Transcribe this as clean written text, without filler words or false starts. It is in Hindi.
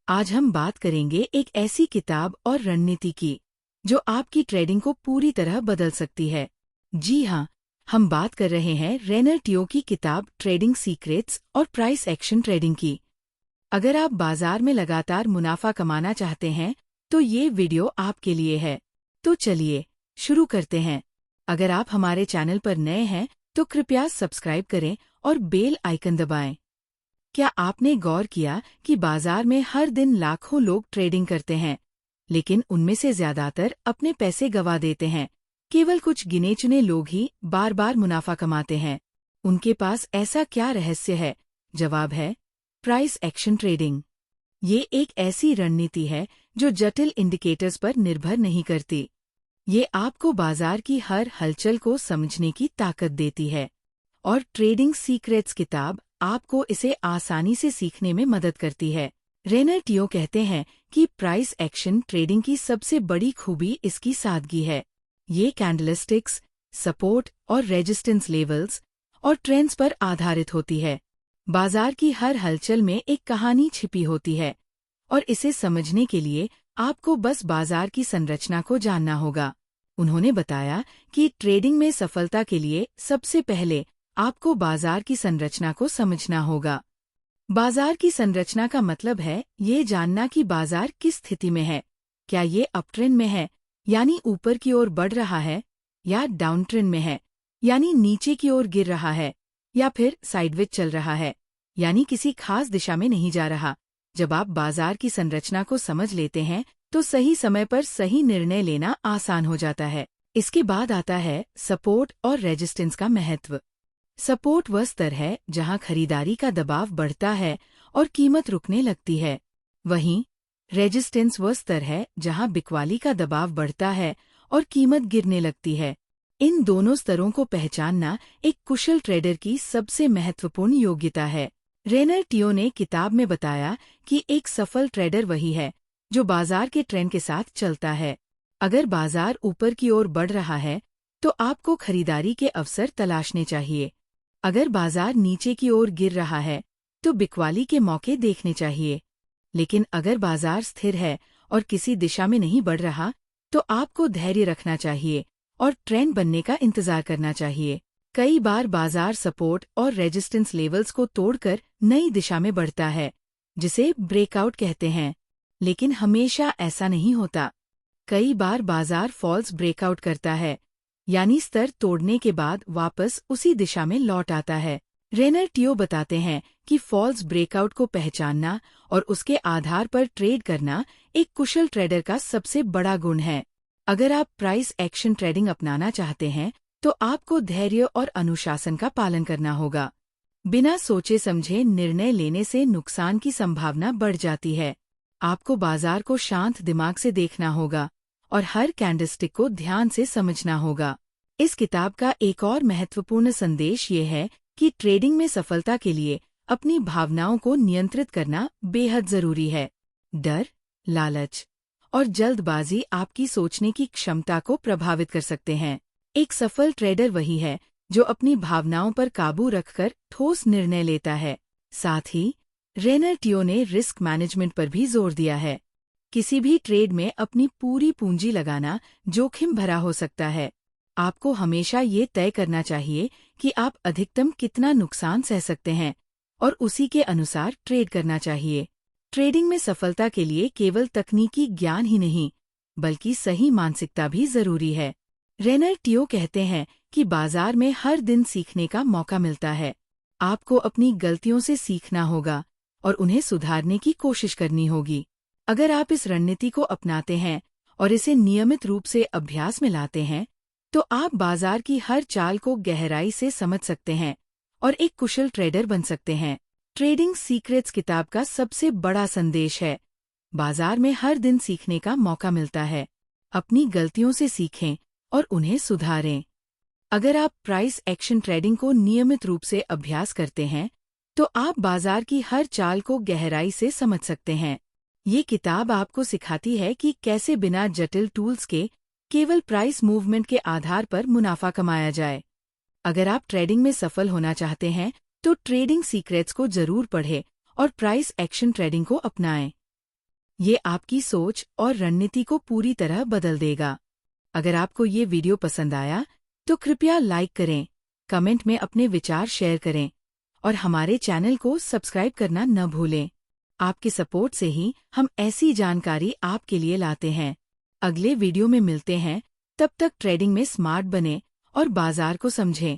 आज हम बात करेंगे एक ऐसी किताब और रणनीति की जो आपकी ट्रेडिंग को पूरी तरह बदल सकती है। जी हाँ, हम बात कर रहे हैं रेनर टियो की किताब ट्रेडिंग सीक्रेट्स और प्राइस एक्शन ट्रेडिंग की। अगर आप बाजार में लगातार मुनाफा कमाना चाहते हैं तो ये वीडियो आपके लिए है। तो चलिए शुरू करते हैं। अगर आप हमारे चैनल पर नए हैं तो कृपया सब्सक्राइब करें और बेल आइकन दबाएं। क्या आपने गौर किया कि बाजार में हर दिन लाखों लोग ट्रेडिंग करते हैं, लेकिन उनमें से ज्यादातर अपने पैसे गंवा देते हैं। केवल कुछ गिने चुने लोग ही बार बार मुनाफा कमाते हैं। उनके पास ऐसा क्या रहस्य है? जवाब है प्राइस एक्शन ट्रेडिंग। ये एक ऐसी रणनीति है जो जटिल इंडिकेटर्स पर निर्भर नहीं करती। ये आपको बाजार की हर हलचल को समझने की ताकत देती है, और ट्रेडिंग सीक्रेट्स किताब आपको इसे आसानी से सीखने में मदद करती है। रेनर टियो कहते हैं कि प्राइस एक्शन ट्रेडिंग की सबसे बड़ी खूबी इसकी सादगी है। ये कैंडलस्टिक्स, सपोर्ट और रेजिस्टेंस लेवल्स और ट्रेंड्स पर आधारित होती है। बाजार की हर हलचल में एक कहानी छिपी होती है, और इसे समझने के लिए आपको बस बाजार की संरचना को जानना होगा। उन्होंने बताया कि ट्रेडिंग में सफलता के लिए सबसे पहले आपको बाजार की संरचना को समझना होगा। बाजार की संरचना का मतलब है ये जानना कि बाजार किस स्थिति में है। क्या ये अपट्रेंड में है, यानी ऊपर की ओर बढ़ रहा है, या डाउन ट्रेंड में है, यानी नीचे की ओर गिर रहा है, या फिर साइडवेज चल रहा है, यानी किसी खास दिशा में नहीं जा रहा। जब आप बाजार की संरचना को समझ लेते हैं तो सही समय पर सही निर्णय लेना आसान हो जाता है। इसके बाद आता है सपोर्ट और रेजिस्टेंस का महत्व। सपोर्ट वह स्तर है जहां खरीदारी का दबाव बढ़ता है और कीमत रुकने लगती है। वहीं रेजिस्टेंस वह स्तर है जहां बिकवाली का दबाव बढ़ता है और कीमत गिरने लगती है। इन दोनों स्तरों को पहचानना एक कुशल ट्रेडर की सबसे महत्वपूर्ण योग्यता है। रेनर टियो ने किताब में बताया कि एक सफल ट्रेडर वही है जो बाजार के ट्रेंड के साथ चलता है। अगर बाजार ऊपर की ओर बढ़ रहा है तो आपको खरीदारी के अवसर तलाशने चाहिए। अगर बाजार नीचे की ओर गिर रहा है तो बिकवाली के मौके देखने चाहिए। लेकिन अगर बाजार स्थिर है और किसी दिशा में नहीं बढ़ रहा तो आपको धैर्य रखना चाहिए और ट्रेंड बनने का इंतजार करना चाहिए। कई बार बाजार सपोर्ट और रेजिस्टेंस लेवल्स को तोड़कर नई दिशा में बढ़ता है, जिसे ब्रेकआउट कहते हैं। लेकिन हमेशा ऐसा नहीं होता। कई बार बाजार फॉल्स ब्रेकआउट करता है, यानी स्तर तोड़ने के बाद वापस उसी दिशा में लौट आता है। रेनर टियो बताते हैं कि फॉल्स ब्रेकआउट को पहचानना और उसके आधार पर ट्रेड करना एक कुशल ट्रेडर का सबसे बड़ा गुण है। अगर आप प्राइस एक्शन ट्रेडिंग अपनाना चाहते हैं तो आपको धैर्य और अनुशासन का पालन करना होगा। बिना सोचे समझे निर्णय लेने से नुकसान की संभावना बढ़ जाती है। आपको बाजार को शांत दिमाग से देखना होगा और हर कैंडलस्टिक को ध्यान से समझना होगा। इस किताब का एक और महत्वपूर्ण संदेश ये है कि ट्रेडिंग में सफलता के लिए अपनी भावनाओं को नियंत्रित करना बेहद जरूरी है। डर, लालच और जल्दबाजी आपकी सोचने की क्षमता को प्रभावित कर सकते हैं। एक सफल ट्रेडर वही है जो अपनी भावनाओं पर काबू रखकर ठोस निर्णय लेता है। साथ ही रेनर टियो ने रिस्क मैनेजमेंट पर भी जोर दिया है। किसी भी ट्रेड में अपनी पूरी पूंजी लगाना जोखिम भरा हो सकता है। आपको हमेशा ये तय करना चाहिए कि आप अधिकतम कितना नुकसान सह सकते हैं और उसी के अनुसार ट्रेड करना चाहिए। ट्रेडिंग में सफलता के लिए केवल तकनीकी ज्ञान ही नहीं, बल्कि सही मानसिकता भी जरूरी है। रेनर टियो कहते हैं कि बाजार में हर दिन सीखने का मौका मिलता है। आपको अपनी गलतियों से सीखना होगा और उन्हें सुधारने की कोशिश करनी होगी। अगर आप इस रणनीति को अपनाते हैं और इसे नियमित रूप से अभ्यास में लाते हैं तो आप बाजार की हर चाल को गहराई से समझ सकते हैं और एक कुशल ट्रेडर बन सकते हैं। ट्रेडिंग सीक्रेट्स किताब का सबसे बड़ा संदेश है, बाजार में हर दिन सीखने का मौका मिलता है। अपनी गलतियों से सीखें और उन्हें सुधारें। अगर आप प्राइस एक्शन ट्रेडिंग को नियमित रूप से अभ्यास करते हैं तो आप बाजार की हर चाल को गहराई से समझ सकते हैं। ये किताब आपको सिखाती है कि कैसे बिना जटिल टूल्स के केवल प्राइस मूवमेंट के आधार पर मुनाफा कमाया जाए। अगर आप ट्रेडिंग में सफल होना चाहते हैं तो ट्रेडिंग सीक्रेट्स को जरूर पढ़ें और प्राइस एक्शन ट्रेडिंग को अपनाएं। ये आपकी सोच और रणनीति को पूरी तरह बदल देगा। अगर आपको ये वीडियो पसंद आया तो कृपया लाइक करें, कमेंट में अपने विचार शेयर करें और हमारे चैनल को सब्सक्राइब करना न भूलें। आपके सपोर्ट से ही हम ऐसी जानकारी आपके लिए लाते हैं। अगले वीडियो में मिलते हैं, तब तक ट्रेडिंग में स्मार्ट बने और बाजार को समझें।